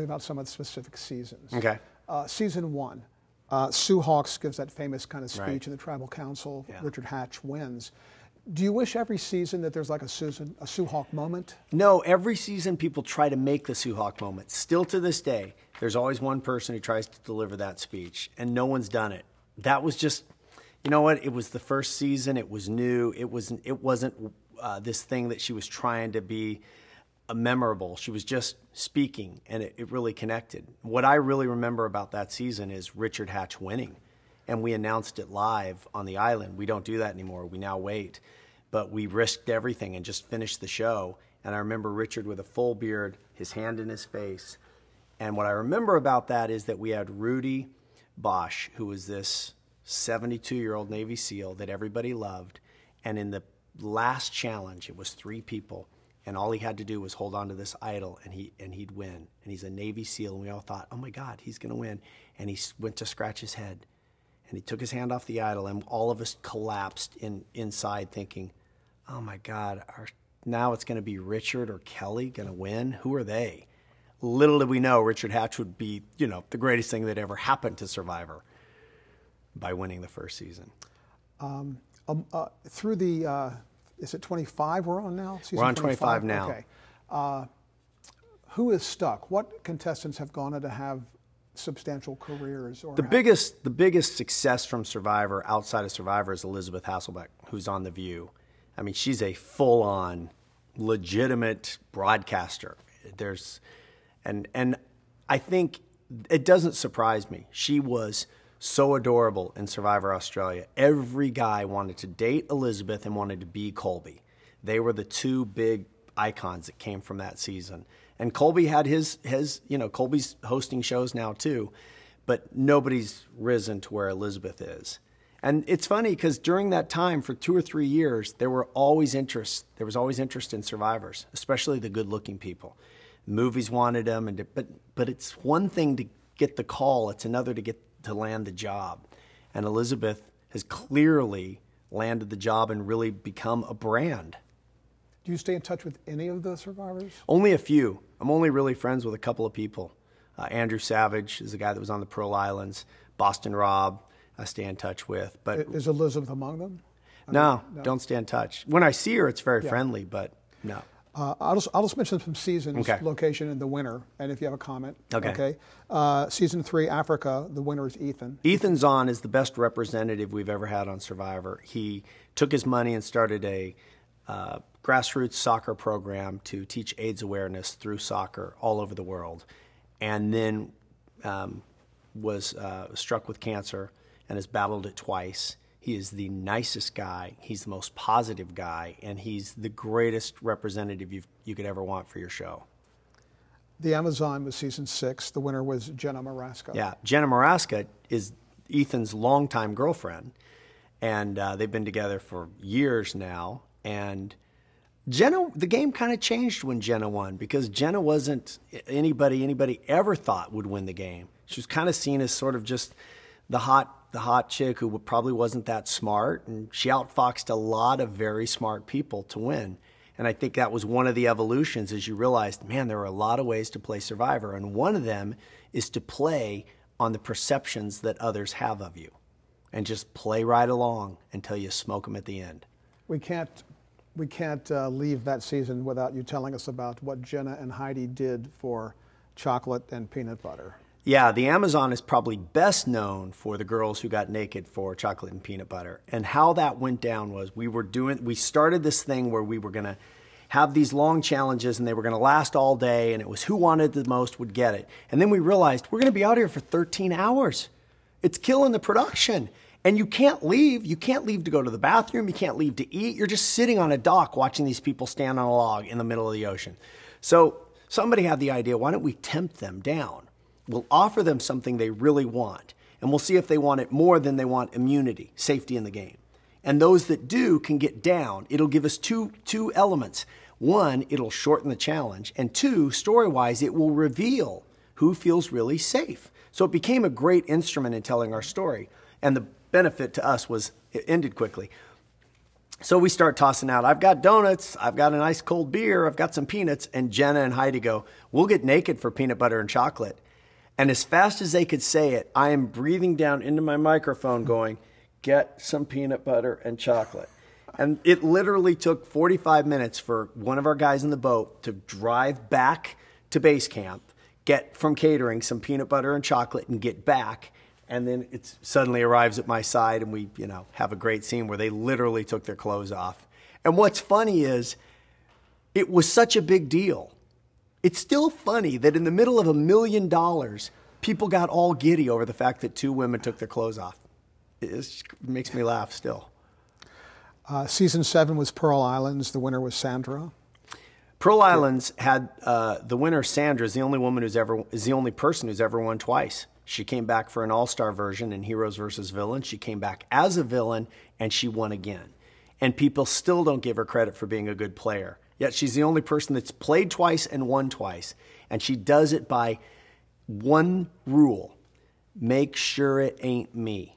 about some of the specific seasons. Okay. Season 1, Sue Hawkes gives that famous kind of speech Right. in the tribal council. Yeah. Richard Hatch wins. Do you wish every season that there's like a Sue Hawk moment? No, every season people try to make the Sue Hawk moment. Still to this day, there's always one person who tries to deliver that speech, and no one's done it. That was just, you know what? It was the first season. It was new. It wasn't this thing that she was trying to be memorable. She was just speaking, and it really connected. What I really remember about that season is Richard Hatch winning. And we announced it live on the island. We don't do that anymore. We now wait. But we risked everything and just finished the show. And I remember Richard with a full beard, his hand in his face. And what I remember about that is that we had Rudy Bosch, who was this 72-year-old Navy SEAL that everybody loved. And in the last challenge, it was 3 people. And all he had to do was hold on to this idol, and he'd win. And he's a Navy SEAL. And we all thought, oh, my God, he's going to win. And he went to scratch his head. And he took his hand off the idol, and all of us collapsed inside thinking, oh, my God, now it's going to be Richard or Kelly going to win? Who are they? Little did we know Richard Hatch would be, the greatest thing that ever happened to Survivor by winning the first season. Through the, is it 25 we're on now? We're on 25 now. Okay. Who is stuck? What contestants have gone on to have substantial careers? Or the biggest success from Survivor, outside of Survivor, is Elizabeth Hasselbeck, who's on The View. I mean, she's a full-on, legitimate broadcaster. And I think it doesn't surprise me. She was so adorable in Survivor Australia. Every guy wanted to date Elizabeth and wanted to be Colby. They were the 2 big icons that came from that season. And Colby had his Colby's hosting shows now too, but nobody's risen to where Elizabeth is. And it's funny because during that time, for 2 or 3 years, there was always interest in survivors, especially the good-looking people. Movies wanted them, but it's one thing to get the call, it's another to land the job. And Elizabeth has clearly landed the job and really become a brand. Do you stay in touch with any of the survivors? Only a few. I'm only really friends with a couple of people. Andrew Savage is the guy that was on the Pearl Islands. Boston Rob, I stay in touch with. But is Elizabeth among them? No, don't stay in touch. When I see her, it's very friendly, but no. I'll just mention some seasons, Okay. location, and the winner, and if you have a comment. Okay. Season 3, Africa, the winner is Ethan. Ethan Zahn is the best representative we've ever had on Survivor. He took his money and started a grassroots soccer program to teach AIDS awareness through soccer all over the world, and then was struck with cancer and has battled it twice. He is the nicest guy. He's the most positive guy, and he's the greatest representative you could ever want for your show. The Amazon was season 6. The winner was Jenna Maraska. Yeah, Jenna Maraska is Ethan's longtime girlfriend, and they've been together for years now. And Jenna, the game kind of changed when Jenna won, because Jenna wasn't anybody ever thought would win the game. She was kind of seen as sort of just the hot chick who probably wasn't that smart, and she outfoxed a lot of very smart people to win. And I think that was one of the evolutions, as you realized, man, there are a lot of ways to play Survivor, and one of them is to play on the perceptions that others have of you, and just play right along until you smoke them at the end. We can't leave that season without you telling us about what Jenna and Heidi did for chocolate and peanut butter. Yeah, the Amazon is probably best known for the girls who got naked for chocolate and peanut butter. And how that went down was we started this thing where we were going to have these long challenges, and they were going to last all day, and it was who wanted the most would get it. And then we realized we're going to be out here for 13 hours. It's killing the production. And you can't leave. You can't leave to go to the bathroom. You can't leave to eat. You're just sitting on a dock watching these people stand on a log in the middle of the ocean. So somebody had the idea, why don't we tempt them down? We'll offer them something they really want, and we'll see if they want it more than they want immunity, safety in the game. And those that do can get down. It'll give us two elements. One, it'll shorten the challenge, and 2, story-wise, it will reveal who feels really safe. So it became a great instrument in telling our story. And the benefit to us was it ended quickly. So we start tossing out, I've got donuts, I've got an ice cold beer, I've got some peanuts. And Jenna and Heidi go, we'll get naked for peanut butter and chocolate. And as fast as they could say it, I am breathing down into my microphone going, get some peanut butter and chocolate. And it literally took 45 minutes for one of our guys in the boat to drive back to base camp, get from catering some peanut butter and chocolate and get back. And then it suddenly arrives at my side, and we, have a great scene where they literally took their clothes off. And what's funny is it was such a big deal. It's still funny that in the middle of $1 million, people got all giddy over the fact that 2 women took their clothes off. It makes me laugh still. Season 7 was Pearl Islands. The winner was Sandra. Pearl Islands had the winner. Sandra is the only person who's ever won twice. She came back for an all-star version in Heroes versus Villains. She came back as a villain, and she won again. And people still don't give her credit for being a good player. Yet she's the only person that's played twice and won twice. And she does it by one rule: make sure it ain't me.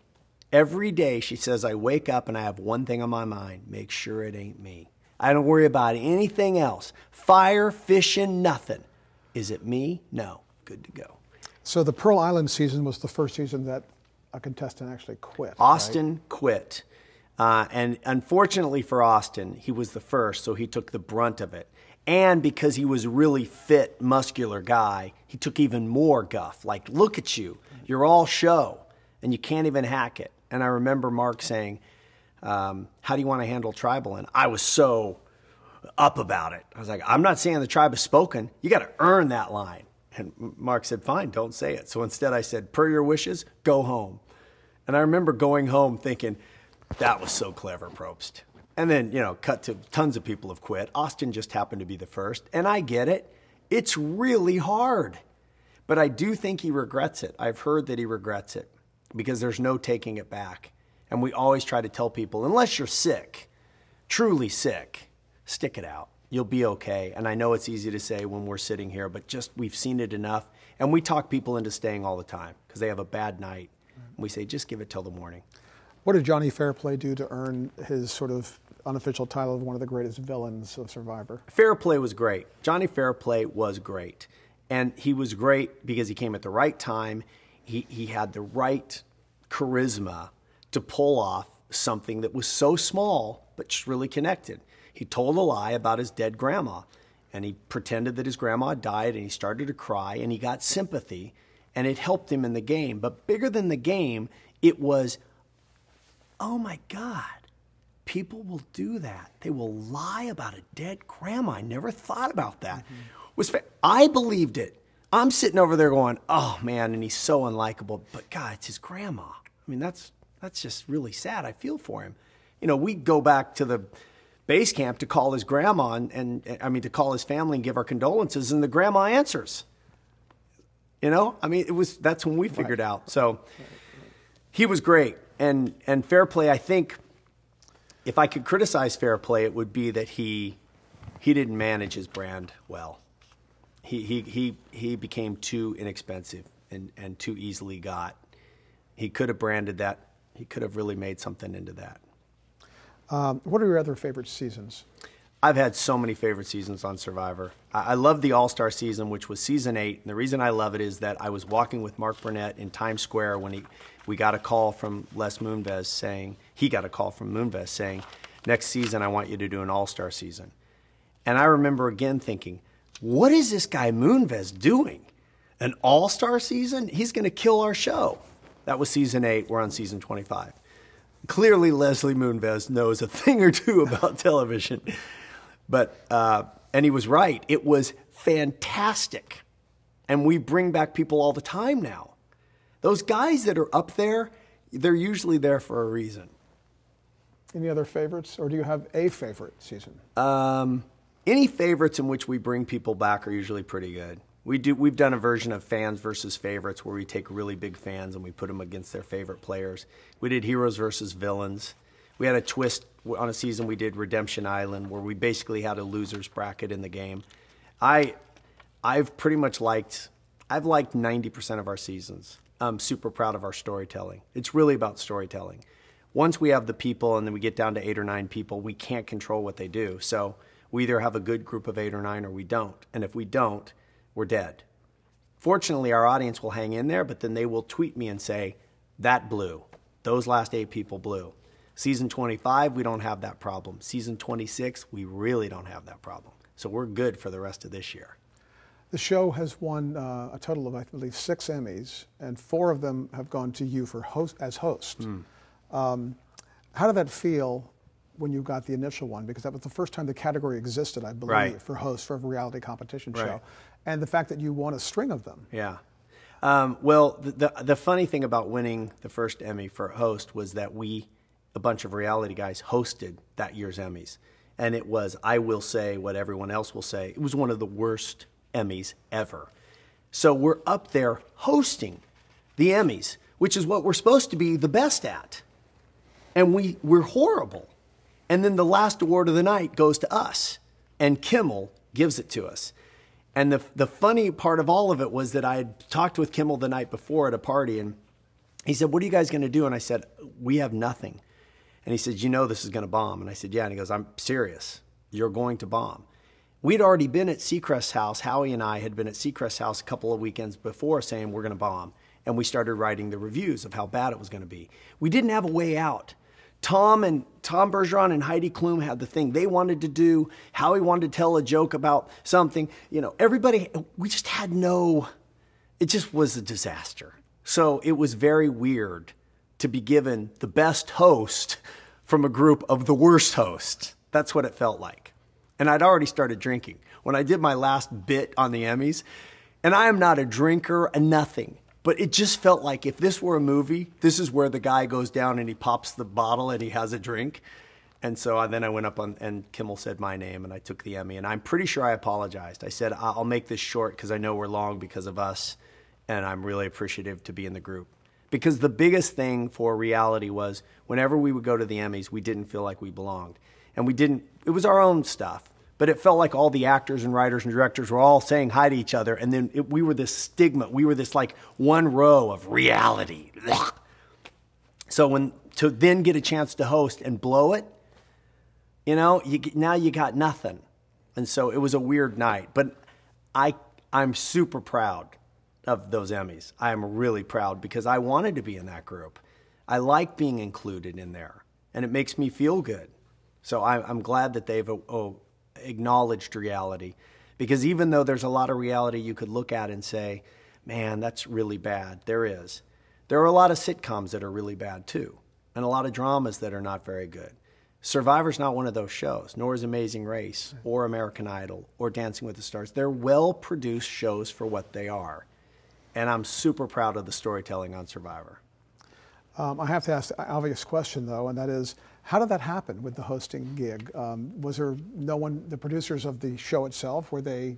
Every day she says, I wake up and I have one thing on my mind: make sure it ain't me. I don't worry about anything else. Fire, fishing, nothing. Is it me? No. Good to go. So the Pearl Island season was the first season that a contestant actually quit. Austin quit. And unfortunately for Austin, he was the first, so he took the brunt of it. And because he was a really fit, muscular guy, he took even more guff. Like, look at you. You're all show, and you can't even hack it. And I remember Mark saying, how do you want to handle tribal? And I was so up about it. I was like, I'm not saying the tribe has spoken. You got to earn that line. And Mark said, fine, don't say it. So instead I said, per your wishes, go home. And I remember going home thinking, that was so clever, Probst. And then, cut to tons of people have quit. Austin just happened to be the first. And I get it. It's really hard. But I do think he regrets it. I've heard that he regrets it because there's no taking it back. And we always try to tell people, unless you're sick, truly sick, stick it out. You'll be okay. And I know it's easy to say when we're sitting here, but just we've seen it enough. And we talk people into staying all the time because they have a bad night. And we say, just give it till the morning. What did Johnny Fairplay do to earn his sort of unofficial title of one of the greatest villains of Survivor? Fairplay was great. Johnny Fairplay was great. And he was great because he came at the right time. He had the right charisma to pull off something that was so small but just really connected. He told a lie about his dead grandma, and he pretended that his grandma died, and he started to cry, and he got sympathy, and it helped him in the game. But bigger than the game, it was, oh my God, people will do that. They will lie about a dead grandma. I never thought about that. I believed it. I'm sitting over there going, oh man, and he's so unlikable, but God, it's his grandma. I mean, that's just really sad. I feel for him. We go back to the base camp to call his grandma and to call his family and give our condolences, and the grandma answers. That's when we figured out. So he was great. And Fairplay, I think if I could criticize Fairplay, it would be that he didn't manage his brand well. He became too inexpensive and too easily got. He could have branded that. He could have really made something into that. What are your other favorite seasons? I've had so many favorite seasons on Survivor. I love the All-Star season, which was season 8. And the reason I love it is that I was walking with Mark Burnett in Times Square when we got a call from Les Moonves saying, next season I want you to do an All-Star season. And I remember again thinking, what is this guy Moonves doing? An All-Star season? He's going to kill our show. That was season 8. We're on season 25. Clearly, Leslie Moonves knows a thing or two about television. But, and he was right. It was fantastic. And we bring back people all the time now. Those guys that are up there, they're usually there for a reason. Any other favorites, or do you have a favorite season? Any favorites in which we bring people back are usually pretty good. We've done a version of fans versus favorites where we take really big fans and we put them against their favorite players. We did Heroes versus Villains. We had a twist on a season we did Redemption Island where we basically had a loser's bracket in the game. I've pretty much liked 90% of our seasons. I'm super proud of our storytelling. It's really about storytelling. once we have the people and then we get down to 8 or 9 people, we can't control what they do. So we either have a good group of 8 or 9 or we don't. And if we don't, we're dead. Fortunately, our audience will hang in there, but then they will tweet me and say, that blew. Those last 8 people blew. Season 25, we don't have that problem. Season 26, we really don't have that problem. So we're good for the rest of this year. The show has won a total of, I believe, 6 Emmys, and 4 of them have gone to you for as host. How did that feel when you got the initial one? Because that was the first time the category existed, I believe, for host for a reality competition show. And the fact that you won a string of them. Yeah. Well, the funny thing about winning the first Emmy for host was that a bunch of reality guys, hosted that year's Emmys. And it was, I will say what everyone else will say, it was one of the worst Emmys ever. So we're up there hosting the Emmys, which is what we're supposed to be the best at. And we're horrible. And then the last award of the night goes to us, and Kimmel gives it to us. And the funny part of all of it was that I had talked with Kimmel the night before at a party, and he said, what are you guys going to do? And I said, we have nothing. And he said, you know this is going to bomb. And I said, yeah. And he goes, I'm serious. You're going to bomb. We'd already been at Seacrest's house. Howie and I had been at Seacrest's house a couple of weekends before saying we're going to bomb. And we started writing the reviews of how bad it was going to be. We didn't have a way out. Tom Bergeron and Heidi Klum had the thing they wanted to do. Howie wanted to tell a joke about something. You know, everybody, we just had it just was a disaster. So it was very weird to be given the best host from a group of the worst hosts. That's what it felt like. And I'd already started drinking. When I did my last bit on the Emmys, and I am not a drinker, a nothing, but it just felt like if this were a movie, this is where the guy goes down and he pops the bottle and he has a drink. And so then I went up and Kimmel said my name and I took the Emmy. And I'm pretty sure I apologized. I said, I'll make this short because I know we're long because of us. And I'm really appreciative to be in the group. Because the biggest thing for reality was whenever we would go to the Emmys, we didn't feel like we belonged. And it was our own stuff. But it felt like all the actors and writers and directors were all saying hi to each other. And then we were this stigma. We were this like one row of reality. So to then get a chance to host and blow it, you know, now you got nothing. And so it was a weird night. But I'm super proud of those Emmys. I am really proud because I wanted to be in that group. I like being included in there. And it makes me feel good. So I'm glad that they've acknowledged reality, because even though there's a lot of reality you could look at and say, man, that's really bad. There are a lot of sitcoms that are really bad too, and a lot of dramas that are not very good. Survivor's not one of those shows, nor is Amazing Race or American Idol or Dancing with the Stars. They're well-produced shows for what they are, and I'm super proud of the storytelling on Survivor. I have to ask the obvious question, though, and that is, how did that happen with the hosting gig? Was there no one, the producers of the show itself, were they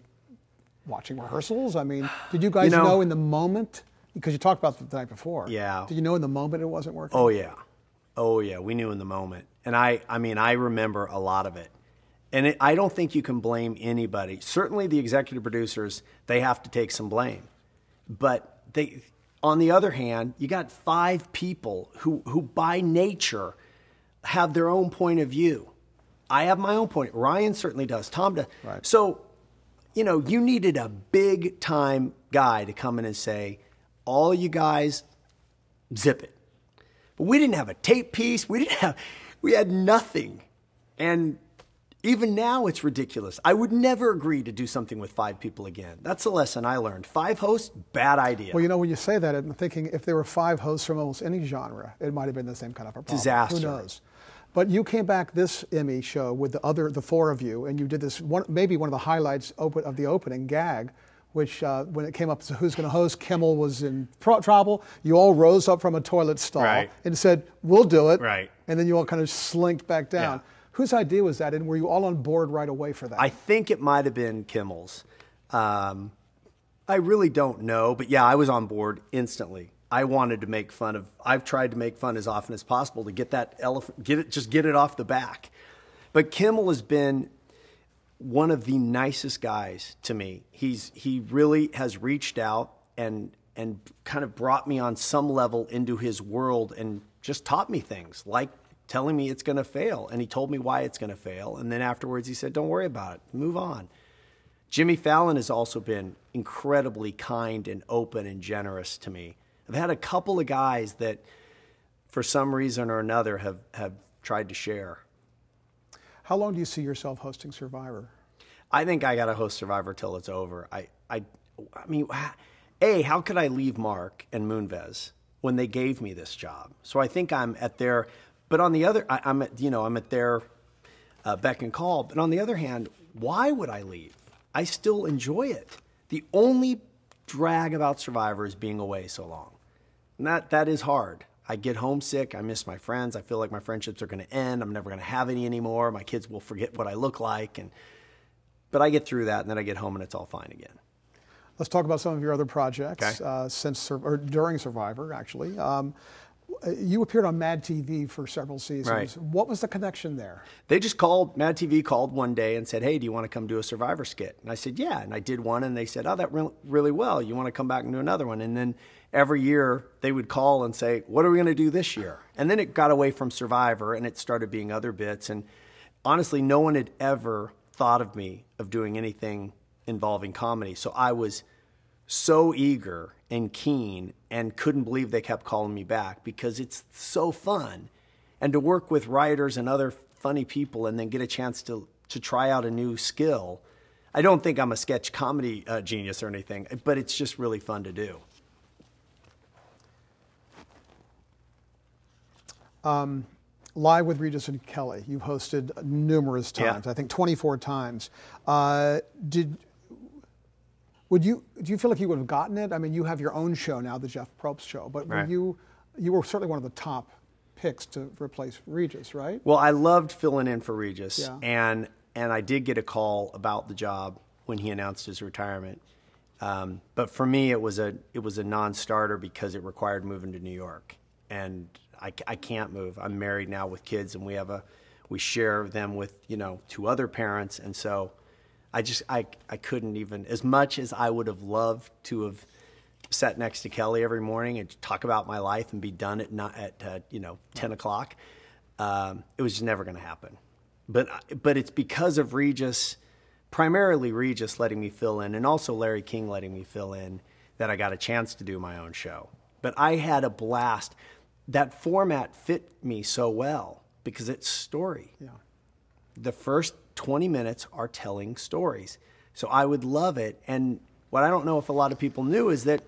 watching rehearsals? I mean, did you guys know in the moment? Because you talked about the night before. Yeah. Did you know in the moment it wasn't working? Oh, yeah. Oh, yeah. We knew in the moment. And I remember a lot of it. And I don't think you can blame anybody. Certainly the executive producers, they have to take some blame. But on the other hand, you got 5 people who by nature have their own point of view. I have my own point. Ryan certainly does. Tom does. Right. So, you needed a big time guy to come in and say, all you guys, zip it. But we didn't have a tape piece. We had nothing. And even now it's ridiculous. I would never agree to do something with 5 people again. That's a lesson I learned. 5 hosts, bad idea. Well, when you say that, I'm thinking if there were 5 hosts from almost any genre, it might have been the same kind of a problem. Disaster. Who knows? But you came back this Emmy show with the 4 of you, and you did this maybe one of the highlights of the opening gag, which when it came up to who's going to host, Kimmel was in trouble. You all rose up from a toilet stall and said, "We'll do it." Right. And then you all kind of slinked back down. Yeah. Whose idea was that, and were you all on board right away for that? I think it might have been Kimmel's. I really don't know, but yeah, I was on board instantly. I wanted to make fun of. I've tried to make fun as often as possible to get that elephant, get it off the back. But Kimmel has been one of the nicest guys to me. He really has reached out and kind of brought me on some level into his world and just taught me things, like telling me it's going to fail. And he told me why it's going to fail. And then afterwards he said, don't worry about it. Move on. Jimmy Fallon has also been incredibly kind and open and generous to me. I've had a couple of guys that for some reason or another have tried to share. How long do you see yourself hosting Survivor? I think I got to host Survivor till it's over. I mean, how could I leave Mark and Moonves when they gave me this job? So I think I'm at their, but on the other, I'm at their beck and call. But on the other hand, why would I leave? I still enjoy it. The only drag about Survivor is being away so long. And that is hard. I get homesick. I miss my friends. I feel like my friendships are going to end. I'm never going to have any anymore. My kids will forget what I look like. But I get through that, and then I get home, and it's all fine again. Let's talk about some of your other projects Okay. During Survivor, actually. You appeared on Mad TV for several seasons. Right. What was the connection there? They just called, Mad TV called one day and said, hey, do you want to come do a Survivor skit? And I said, yeah. And I did one, and they said, oh, that went really well. You want to come back and do another one? And then every year they would call and say, what are we going to do this year? And then it got away from Survivor, and it started being other bits. And honestly, no one had ever thought of me of doing anything involving comedy. So I was so eager and keen and couldn't believe they kept calling me back because it's so fun. And to work with writers and other funny people and then get a chance to try out a new skill. I don't think I'm a sketch comedy genius or anything, but it's just really fun to do. Live with Regis and Kelly, you've hosted numerous times, Yeah. I think 24 times. Do you feel like you would have gotten it? I mean, you have your own show now, the Jeff Probst show, but Right. you were certainly one of the top picks to replace Regis, right? Well, I loved filling in for Regis, Yeah. and I did get a call about the job when he announced his retirement. But for me, it was a non-starter because it required moving to New York, and I can't move. I'm married now with kids, and we share them with 2 other parents, and so I couldn't even, as much as I would have loved to have sat next to Kelly every morning and talk about my life and be done at 10 o'clock. It was just never going to happen. But it's because of Regis, primarily Regis letting me fill in, and also Larry King letting me fill in, that I got a chance to do my own show. But I had a blast. That format fit me so well because it's story. Yeah. The first 20 minutes are telling stories. So I would love it. And what I don't know if a lot of people knew is that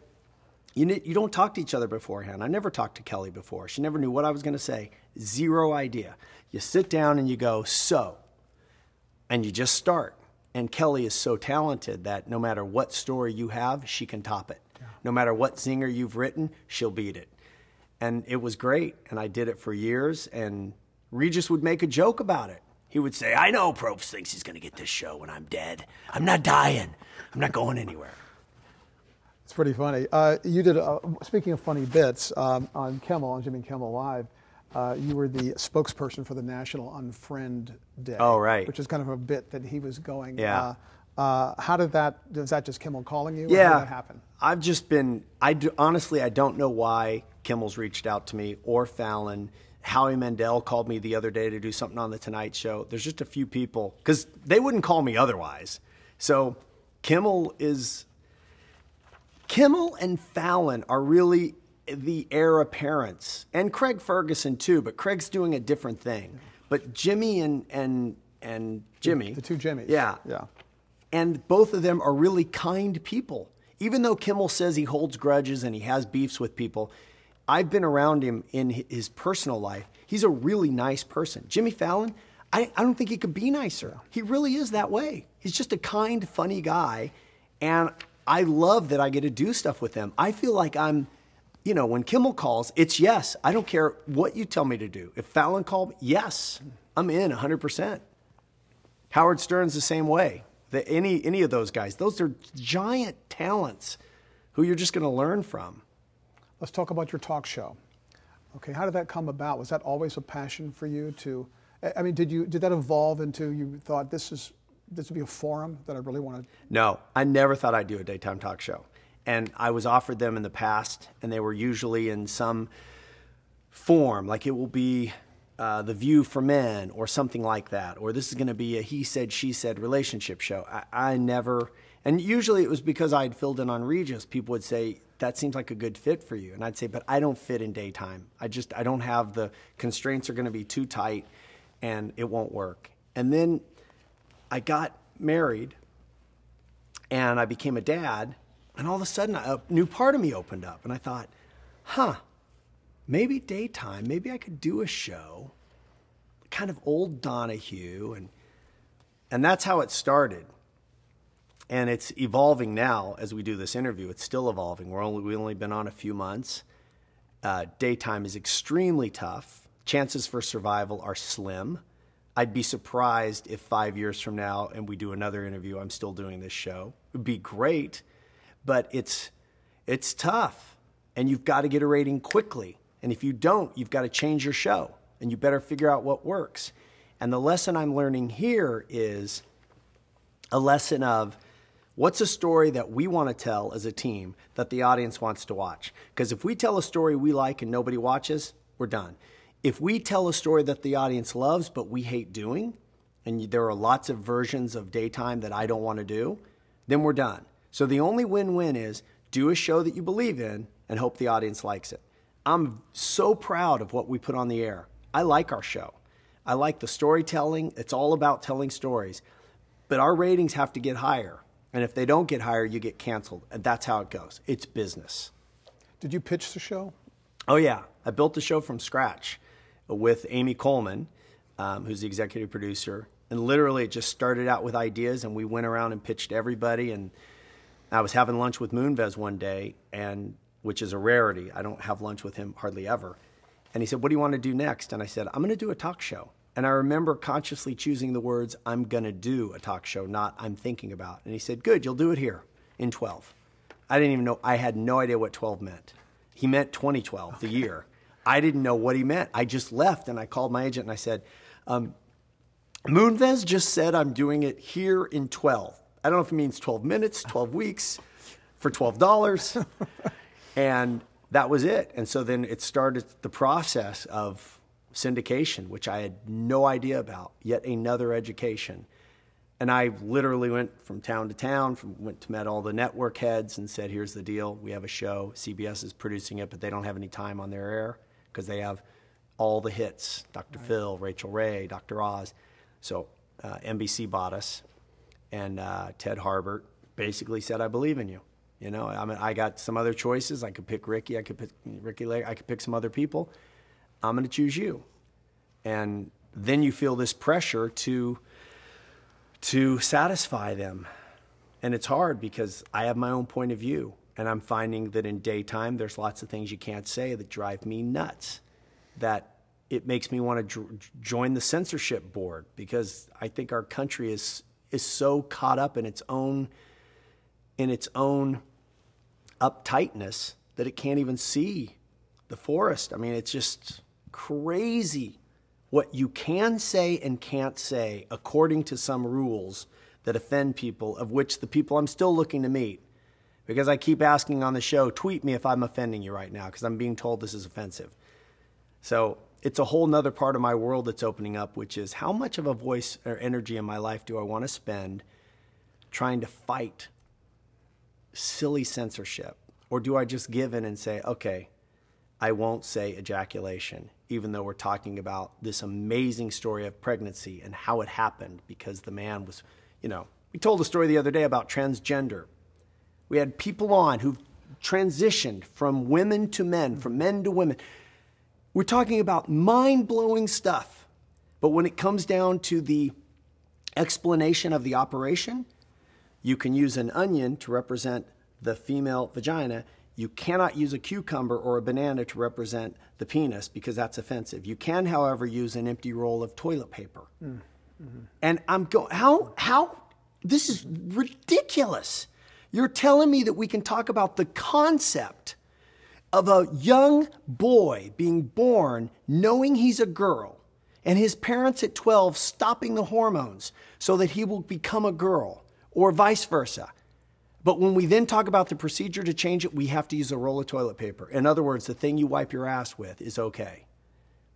you don't talk to each other beforehand. I never talked to Kelly before. She never knew what I was going to say. Zero idea. You sit down and you go, so, and you just start. And Kelly is so talented that no matter what story you have, she can top it. Yeah. No matter what zinger you've written, she'll beat it. And it was great. And I did it for years. And Regis would make a joke about it. He would say, I know Probst thinks he's going to get this show when I'm dead. I'm not dying. I'm not going anywhere. It's pretty funny. You did, speaking of funny bits, on Kimmel, on Jimmy Kimmel Live, you were the spokesperson for the National Unfriend Day. Oh, right. Which is kind of a bit that he was going. Yeah. How did that, was that just Kimmel calling you? Yeah. How did that happen? I've just been, honestly, I don't know why Kimmel's reached out to me or Fallon. Howie Mandel called me the other day to do something on The Tonight Show. There's just a few people, because they wouldn't call me otherwise. So Kimmel and Fallon are really the heir apparents. And Craig Ferguson too, but Craig's doing a different thing. But Jimmy and Jimmy. The 2 Jimmys. Yeah. Yeah. And both of them are really kind people. Even though Kimmel says he holds grudges and he has beefs with people, I've been around him in his personal life. He's a really nice person. Jimmy Fallon, I don't think he could be nicer. He really is that way. He's just a kind, funny guy. And I love that I get to do stuff with him. I feel like I'm, when Kimmel calls, it's yes. I don't care what you tell me to do. If Fallon called, yes, I'm in 100%. Howard Stern's the same way. Any of those guys, those are giant talents who you're just going to learn from. Let's talk about your talk show. Okay, how did that come about? Was that always a passion for you to, I mean, did that evolve into you thought this would be a forum that I really want to? No, I never thought I'd do a daytime talk show. And I was offered them in the past, and they were usually in some form, like it will be The View for Men or something like that, or this is going to be a he said, she said relationship show. I never, and usually it was because I'd filled in on Regis. People would say, that seems like a good fit for you. And I'd say, but I don't fit in daytime. I don't have the constraints are going to be too tight and it won't work. And then I got married and I became a dad, and all of a sudden a new part of me opened up and I thought, maybe daytime, maybe I could do a show, kind of old Donahue, and that's how it started. And it's evolving now as we do this interview. It's still evolving. We've only been on a few months. Daytime is extremely tough. Chances for survival are slim. I'd be surprised if 5 years from now and we do another interview, I'm still doing this show. It would be great, but it's tough. And you've got to get a rating quickly. And if you don't, you've got to change your show. And you better figure out what works. And the lesson I'm learning here is a lesson of, what's a story that we want to tell as a team that the audience wants to watch? Because if we tell a story we like and nobody watches, we're done. If we tell a story that the audience loves but we hate doing, and there are lots of versions of daytime that I don't want to do, then we're done. So the only win-win is do a show that you believe in and hope the audience likes it. I'm so proud of what we put on the air. I like our show. I like the storytelling. It's all about telling stories. But our ratings have to get higher. And if they don't get higher, you get canceled. And that's how it goes. It's business. Did you pitch the show? Oh, yeah. I built the show from scratch with Amy Coleman, who's the executive producer. And literally it just started out with ideas, and we went around and pitched everybody. And I was having lunch with Moonves one day, which is a rarity. I don't have lunch with him hardly ever. And he said, what do you want to do next? And I said, I'm going to do a talk show. And I remember consciously choosing the words, I'm going to do a talk show, not I'm thinking about. And he said, good, you'll do it here in 12. I didn't even know, I had no idea what 12 meant. He meant 2012, the year. I didn't know what he meant. I just left and I called my agent and I said, Moonves just said I'm doing it here in 12. I don't know if it means 12 minutes, 12 weeks, for $12. And that was it. And so then it started the process of syndication, which I had no idea about, yet another education. And I literally went from town to town, met all the network heads and said, here's the deal. We have a show. CBS is producing it, but they don't have any time on their air because they have all the hits, Dr. Right. Phil, Rachel Ray, Dr. Oz. So NBC bought us, and Ted Harbert basically said, I believe in you. You know, I mean, I got some other choices. I could pick Ricky. I could pick Ricky Lake. I could pick some other people. I'm going to choose you. And then you feel this pressure to satisfy them. And it's hard because I have my own point of view. And I'm finding that in daytime, there's lots of things you can't say that drive me nuts. That it makes me want to join the censorship board, because I think our country is so caught up in its own uptightness that it can't even see the forest. I mean, it's just crazy what you can say and can't say according to some rules that offend people, of which the people I'm still looking to meet, because I keep asking on the show, tweet me if I'm offending you right now, because I'm being told this is offensive. So it's a whole nother part of my world that's opening up, which is how much of a voice or energy in my life do I want to spend trying to fight silly censorship? Or do I just give in and say, okay, I won't say ejaculation, even though we're talking about this amazing story of pregnancy and how it happened, because the man was, we told a story the other day about transgender. We had people on who transitioned from women to men, from men to women. We're talking about mind-blowing stuff. But when it comes down to the explanation of the operation, you can use an onion to represent the female vagina. You cannot use a cucumber or a banana to represent the penis, because that's offensive. You can, however, use an empty roll of toilet paper. Mm-hmm. And I'm going, how? This is ridiculous. You're telling me that we can talk about the concept of a young boy being born knowing he's a girl, and his parents at 12 stopping the hormones so that he will become a girl, or vice versa. But when we then talk about the procedure to change it, we have to use a roll of toilet paper. In other words, the thing you wipe your ass with is okay.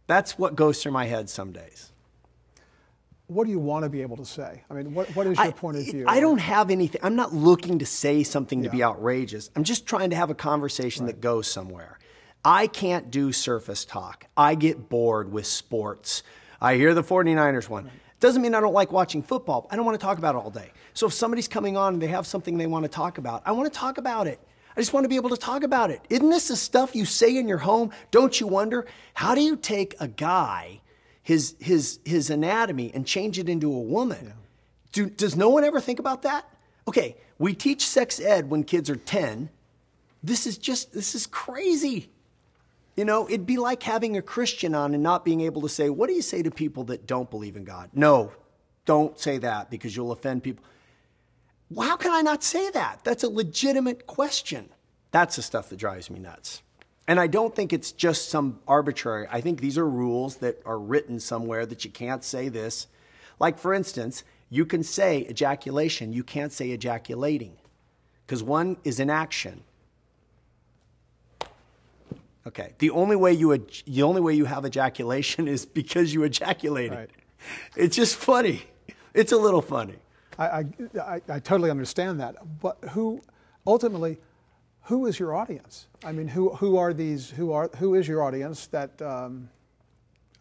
That's what goes through my head some days. What do you want to be able to say? I mean, what is your point of view? I don't have anything. I'm not looking to say something to be outrageous. I'm just trying to have a conversation that goes somewhere. I can't do surface talk. I get bored with sports. I hear the 49ers one. Doesn't mean I don't like watching football. I don't want to talk about it all day. So if somebody's coming on and they have something they want to talk about, I want to talk about it. I just want to be able to talk about it. Isn't this the stuff you say in your home? Don't you wonder, how do you take a guy, his anatomy, and change it into a woman? Yeah. Does no one ever think about that? Okay, we teach sex ed when kids are 10. This is crazy. You know, it'd be like having a Christian on and not being able to say, what do you say to people that don't believe in God? No, don't say that because you'll offend people. Well, how can I not say that? That's a legitimate question. That's the stuff that drives me nuts. And I don't think it's just some arbitrary. I think these are rules that are written somewhere that you can't say this. Like, for instance, you can say ejaculation. You can't say ejaculating because one is an action. Okay. The only way you have ejaculation is because you ejaculated. Right. It's just funny. It's a little funny. I totally understand that. But who is your audience? I mean, who is your audience that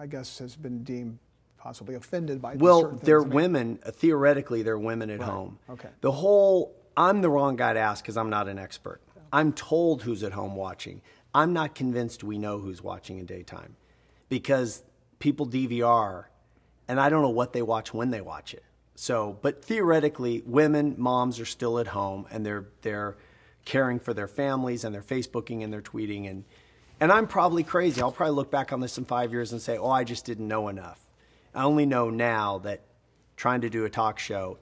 I guess has been deemed possibly offended by certain things? They're women. Theoretically, they're women at home. Okay. I'm the wrong guy to ask because I'm not an expert. I'm told who's at home watching. I'm not convinced we know who's watching in daytime because people DVR and I don't know what they watch when they watch it. So, but theoretically, women, moms are still at home and they're caring for their families and they're Facebooking and they're tweeting and I'm probably crazy. I'll probably look back on this in 5 years and say, oh, I just didn't know enough. I only know now that trying to do a talk show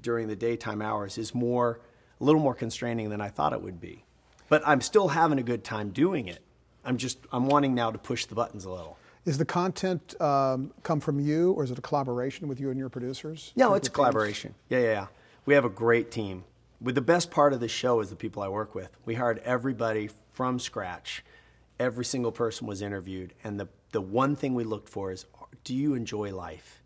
during the daytime hours is a little more constraining than I thought it would be. But I'm still having a good time doing it. I'm wanting now to push the buttons a little. Is the content come from you, or is it a collaboration with you and your producers? No, it's a collaboration. Yeah. We have a great team. The best part of the show is the people I work with. We hired everybody from scratch. Every single person was interviewed. And the one thing we looked for is, do you enjoy life?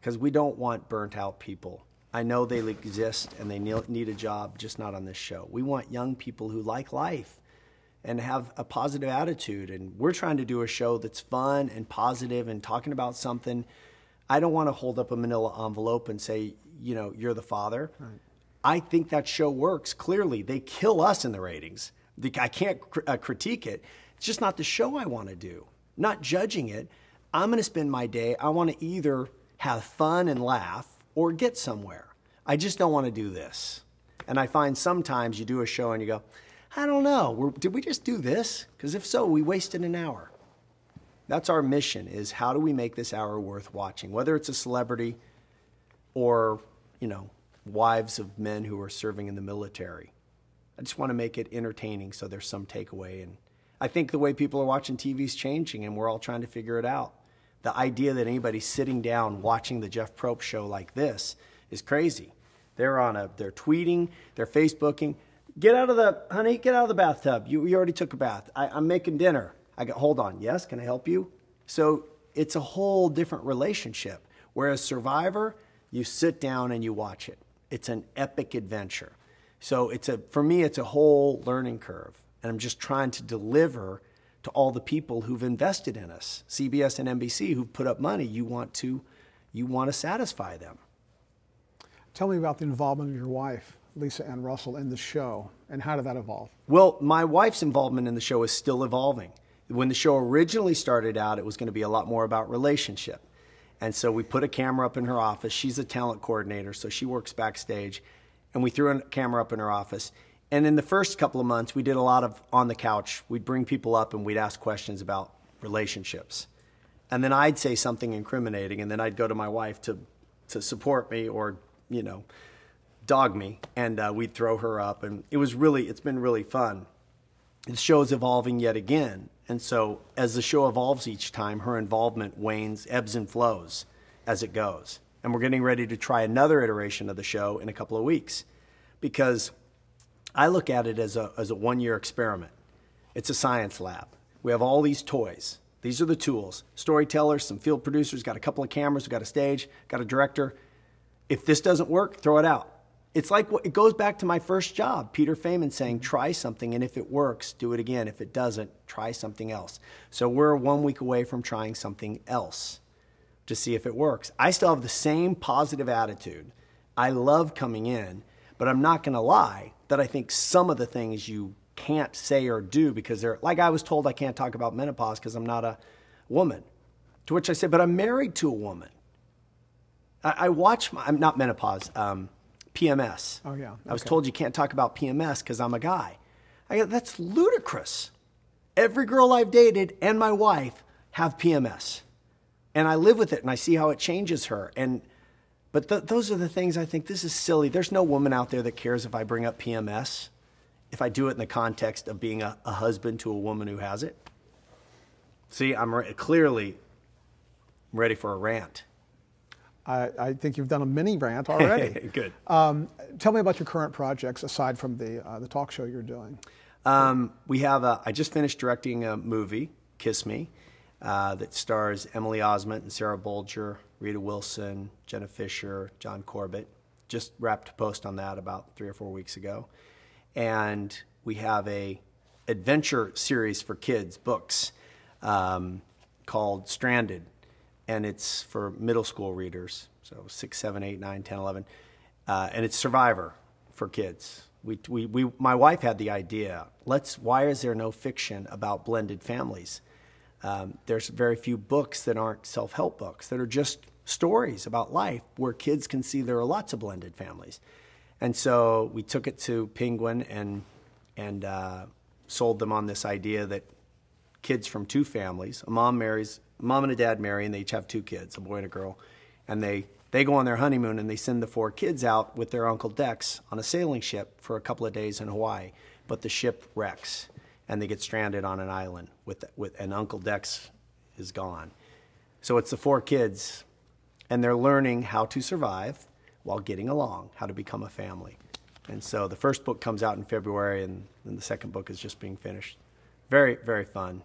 Because we don't want burnt out people. I know they exist and they need a job, just not on this show. We want young people who like life and have a positive attitude. And we're trying to do a show that's fun and positive and talking about something. I don't want to hold up a manila envelope and say, you know, you're the father. Right. I think that show works. Clearly, they kill us in the ratings. I can't critique it. It's just not the show I want to do. Not judging it. I'm going to spend my day. I want to either have fun and laugh or get somewhere. I just don't want to do this. And I find sometimes you do a show and you go, I don't know, did we just do this? Because if so, we wasted an hour. That's our mission, is how do we make this hour worth watching? Whether it's a celebrity or, you know, wives of men who are serving in the military. I just want to make it entertaining so there's some takeaway. And I think the way people are watching TV is changing and we're all trying to figure it out. The idea that anybody's sitting down watching the Jeff Probst show like this is crazy. They're tweeting, they're Facebooking. Get out of the bathtub. You already took a bath. I'm making dinner. Hold on. Yes, can I help you? So it's a whole different relationship. Whereas Survivor, you sit down and you watch it. It's an epic adventure. So for me, it's a whole learning curve. And I'm just trying to deliver to all the people who've invested in us. CBS and NBC who've put up money. You want to satisfy them. Tell me about the involvement of your wife, Lisa Ann Russell, in the show, and how did that evolve? Well, my wife's involvement in the show is still evolving. When the show originally started out, it was going to be a lot more about relationship. And so we put a camera up in her office. She's a talent coordinator, so she works backstage. And we threw a camera up in her office. And in the first couple of months, we did a lot of on the couch. We'd bring people up and we'd ask questions about relationships. And then I'd say something incriminating, and then I'd go to my wife to support me or, you know, dog me, and we'd throw her up. And it's been really fun. The show is evolving yet again. And so as the show evolves each time, her involvement wanes, ebbs and flows as it goes. And we're getting ready to try another iteration of the show in a couple of weeks. because I look at it as a 1-year experiment. It's a science lab. We have all these toys. These are the tools. Storytellers, some field producers, got a couple of cameras, we got a stage, got a director. If this doesn't work, throw it out. It's like, it goes back to my first job, Peter Feynman saying, try something, and if it works, do it again. If it doesn't, try something else. So we're 1 week away from trying something else to see if it works. I still have the same positive attitude. I love coming in, but I'm not going to lie that I think some of the things you can't say or do because they're, like I was told I can't talk about menopause because I'm not a woman. To which I said, but I'm married to a woman. I watch, I'm not menopause, PMS. Oh, yeah. Okay. I was told you can't talk about PMS because I'm a guy. I go, that's ludicrous. Every girl I've dated and my wife have PMS. And I live with it and I see how it changes her. But those are the things I think, this is silly. There's no woman out there that cares if I bring up PMS, if I do it in the context of being a husband to a woman who has it. See, I'm clearly ready for a rant. I think you've done a mini rant already. Good. Tell me about your current projects aside from the talk show you're doing. We have I just finished directing a movie, Kiss Me, that stars Emily Osment and Sarah Bolger, Rita Wilson, Jenna Fisher, John Corbett. Just wrapped a post on that about 3 or 4 weeks ago. And we have a adventure series for kids, books, called Stranded. And it's for middle school readers, so 6, 7, 8, 9, 10, 11. And it's Survivor for kids. My wife had the idea, why is there no fiction about blended families? There's very few books that aren't self-help books, that are just stories about life where kids can see there are lots of blended families. And so we took it to Penguin and sold them on this idea that kids from 2 families, a mom and a dad marry, and they each have 2 kids, a boy and a girl, and they go on their honeymoon and they send the 4 kids out with their Uncle Dex on a sailing ship for a couple of days in Hawaii, but the ship wrecks and they get stranded on an island and Uncle Dex is gone. So it's the 4 kids and they're learning how to survive while getting along, how to become a family. And so the first book comes out in February and then the second book is just being finished. Very, very fun.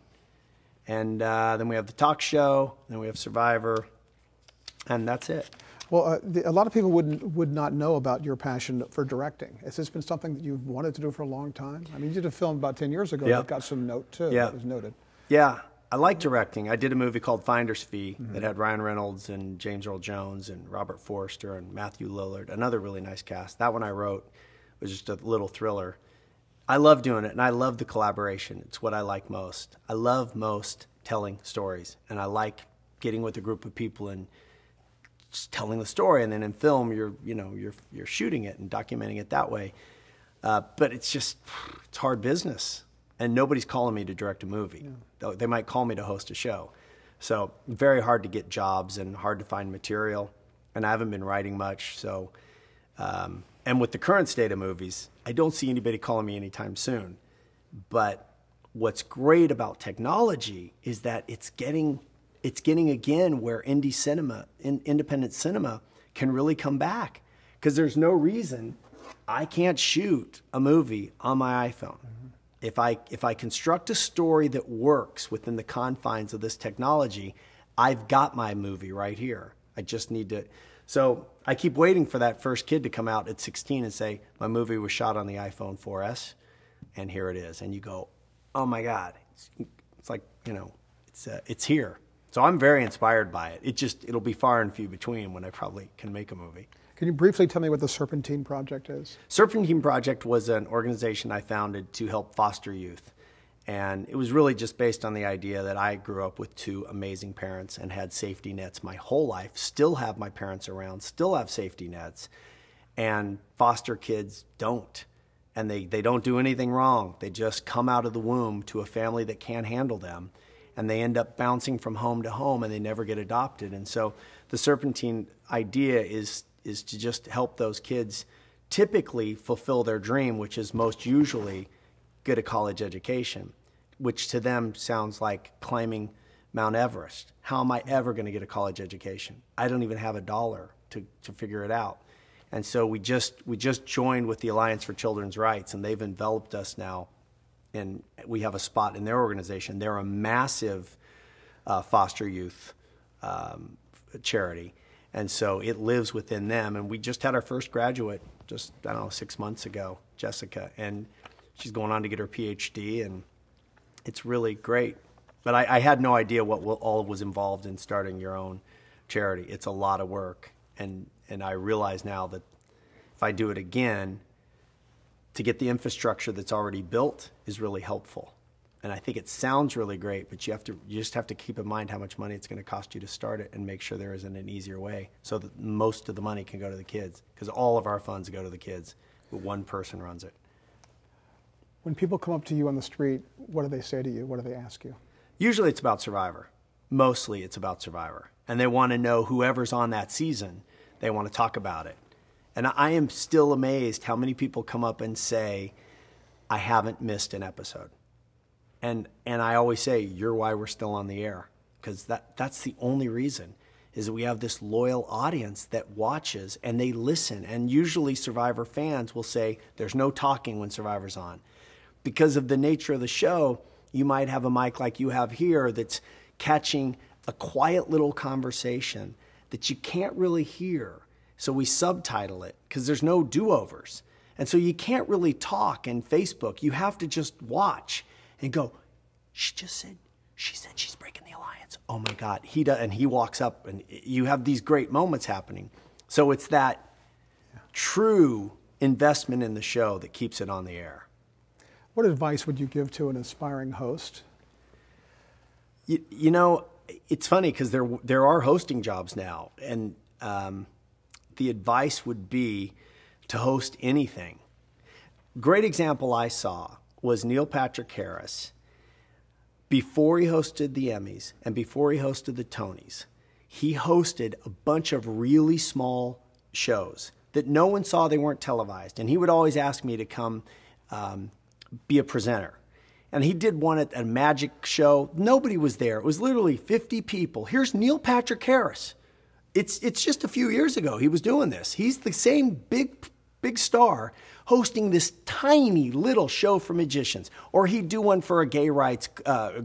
And then we have the talk show, then we have Survivor, and that's it. Well, a lot of people would not know about your passion for directing. Has this been something that you've wanted to do for a long time? I mean, you did a film about 10 years ago that got some note, too, that was noted. Yeah, I like directing. I did a movie called Finder's Fee that had Ryan Reynolds and James Earl Jones and Robert Forster and Matthew Lillard, another really nice cast. That one I wrote was just a little thriller. I love doing it, and I love the collaboration. It's what I like most. I love most telling stories, and I like getting with a group of people and just telling the story. And then in film, you're shooting it and documenting it that way. But it's hard business, and nobody's calling me to direct a movie. Yeah. They might call me to host a show. So very hard to get jobs and hard to find material, and I haven't been writing much. So. And with the current state of movies, I don't see anybody calling me anytime soon. But what's great about technology is that it's getting again where independent cinema can really come back. Because there's no reason I can't shoot a movie on my iPhone. Mm-hmm. If I construct a story that works within the confines of this technology, I've got my movie right here. I just need to. So I keep waiting for that first kid to come out at 16 and say, my movie was shot on the iPhone 4S, and here it is. And you go, oh my God, it's like, it's here. So I'm very inspired by it. It'll be far and few between when I probably can make a movie. Can you briefly tell me what the Serpentine Project is? Serpentine Project was an organization I founded to help foster youth. And it was really just based on the idea that I grew up with 2 amazing parents and had safety nets my whole life, still have my parents around, still have safety nets, and foster kids don't. And they don't do anything wrong. They just come out of the womb to a family that can't handle them, and they end up bouncing from home to home, and they never get adopted. And so the Serpentine idea is to just help those kids typically fulfill their dream, which is most usually get a college education, which to them sounds like climbing Mount Everest. How am I ever going to get a college education? I don't even have $1 to figure it out. And so we just joined with the Alliance for Children's Rights, and they've enveloped us now, and we have a spot in their organization. They're a massive foster youth charity, and so it lives within them. And we just had our first graduate just, I don't know, 6 months ago, Jessica, and she's going on to get her PhD, and it's really great. But I had no idea what all was involved in starting your own charity. It's a lot of work, and I realize now that if I do it again, to get the infrastructure that's already built is really helpful. And I think it sounds really great, but you just have to keep in mind how much money it's going to cost you to start it, and make sure there isn't an easier way so that most of the money can go to the kids, because all of our funds go to the kids, but one person runs it. When people come up to you on the street, what do they say to you? What do they ask you? Usually it's about Survivor. Mostly it's about Survivor. And they want to know whoever's on that season, they want to talk about it. And I am still amazed how many people come up and say, I haven't missed an episode. And I always say, you're why we're still on the air. Because that's the only reason, is that we have this loyal audience that watches and they listen. And usually Survivor fans will say, there's no talking when Survivor's on. Because of the nature of the show, you might have a mic like you have here that's catching a quiet little conversation that you can't really hear. So we subtitle it because there's no do-overs. And so you can't really talk in Facebook. You have to just watch and go, she said she's breaking the alliance. Oh my God. He does, and he walks up, and you have these great moments happening. So it's that true investment in the show that keeps it on the air. What advice would you give to an aspiring host? You know, it's funny because there are hosting jobs now, and the advice would be to host anything. Great example I saw was Neil Patrick Harris. Before he hosted the Emmys and before he hosted the Tonys, he hosted a bunch of really small shows that no one saw. They weren't televised. And he would always ask me to come be a presenter. And he did one at a magic show. Nobody was there. It was literally 50 people. Here's Neil Patrick Harris. It's just a few years ago he was doing this. He's the same big star hosting this tiny little show for magicians. Or he'd do one for a gay rights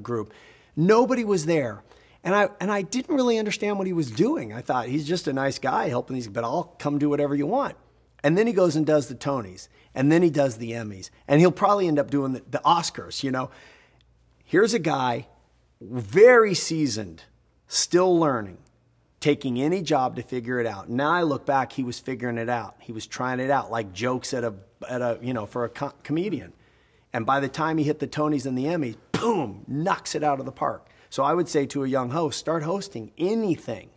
group. Nobody was there. And I didn't really understand what he was doing. I thought, he's just a nice guy helping these, but I'll come do whatever you want. And then he goes and does the Tonys. And then he does the Emmys. And he'll probably end up doing the Oscars, you know. Here's a guy, very seasoned, still learning, taking any job to figure it out. Now I look back, he was figuring it out. He was trying it out, like jokes at a you know, for a comedian. And by the time he hit the Tonys and the Emmys, boom, knocks it out of the park. So I would say to a young host, start hosting anything.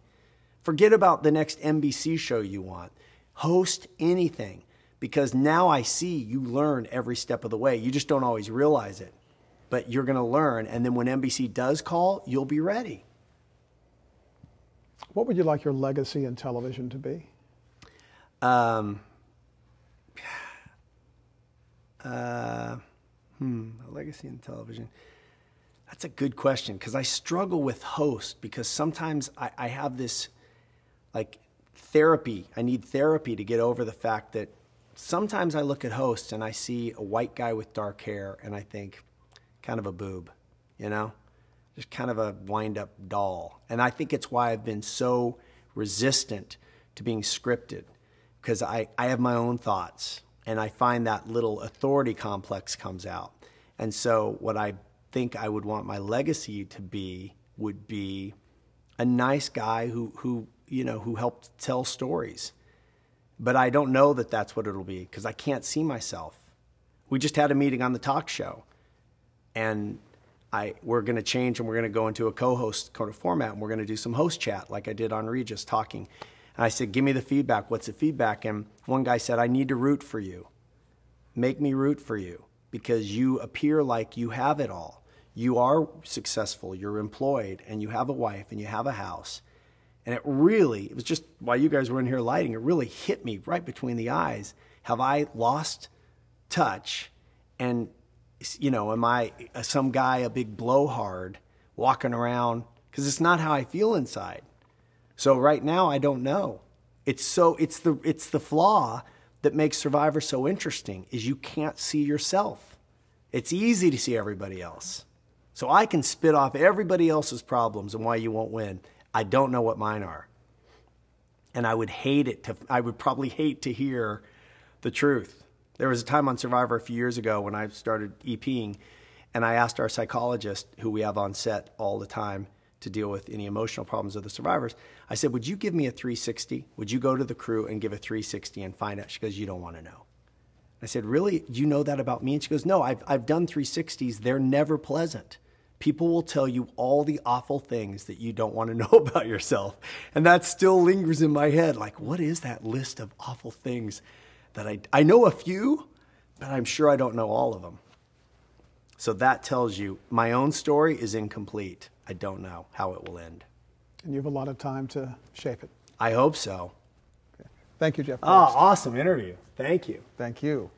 Forget about the next NBC show you want. Host anything. Because now I see you learn every step of the way. You just don't always realize it. But you're going to learn. And then when NBC does call, you'll be ready. What would you like your legacy in television to be? A legacy in television. That's a good question, because I struggle with host, because sometimes I have this like therapy. I need therapy to get over the fact that sometimes I look at hosts and I see a white guy with dark hair and I think, kind of a boob, you know? Just kind of a wind-up doll. And I think it's why I've been so resistant to being scripted, because I have my own thoughts, and I find that little authority complex comes out. And so what I think I would want my legacy to be would be a nice guy who helped tell stories. But I don't know that that's what it'll be, because I can't see myself. We just had a meeting on the talk show, and we're going to change, and we're going to go into a co-host kind of format, and we're going to do some host chat like I did on Regis talking. And I said, give me the feedback. What's the feedback? And one guy said, I need to root for you. Make me root for you, because you appear like you have it all. You are successful, you're employed, and you have a wife, and you have a house. And it was just, while you guys were in here lighting, it really hit me right between the eyes. Have I lost touch? And, you know, am I some guy, a big blowhard, walking around? Because it's not how I feel inside. So right now, I don't know. It's the flaw that makes Survivor so interesting is you can't see yourself. It's easy to see everybody else. So I can spit off everybody else's problems and why you won't win. I don't know what mine are. And I would probably hate to hear the truth. There was a time on Survivor a few years ago when I started EPing, and I asked our psychologist, who we have on set all the time to deal with any emotional problems of the survivors, I said, would you give me a 360? Would you go to the crew and give a 360 and find out? She goes, you don't want to know. I said, really? Do you know that about me? And she goes, no, I've done 360s. They're never pleasant. People will tell you all the awful things that you don't want to know about yourself. And that still lingers in my head. Like, what is that list of awful things that I know a few, but I'm sure I don't know all of them. So that tells you my own story is incomplete. I don't know how it will end. And you have a lot of time to shape it. I hope so. Okay. Thank you, Jeff. Awesome interview. Thank you. Thank you.